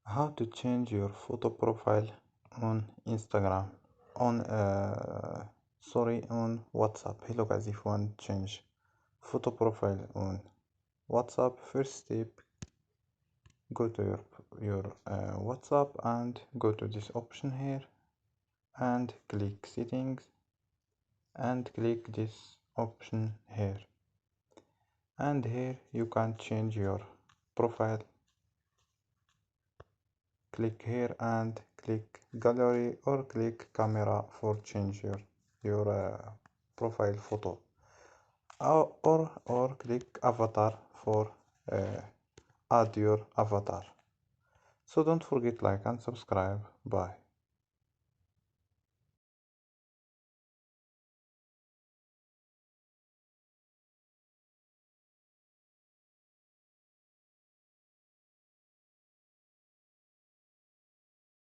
How to change your photo profile on Instagram on WhatsApp. Hello guys, if you want to change photo profile on WhatsApp, first step, go to your WhatsApp and go to this option here and click settings and click this option here, and here you can change your profile. Click here and click gallery or click camera for change your profile photo, or click avatar for add your avatar. So don't forget like and subscribe. Bye.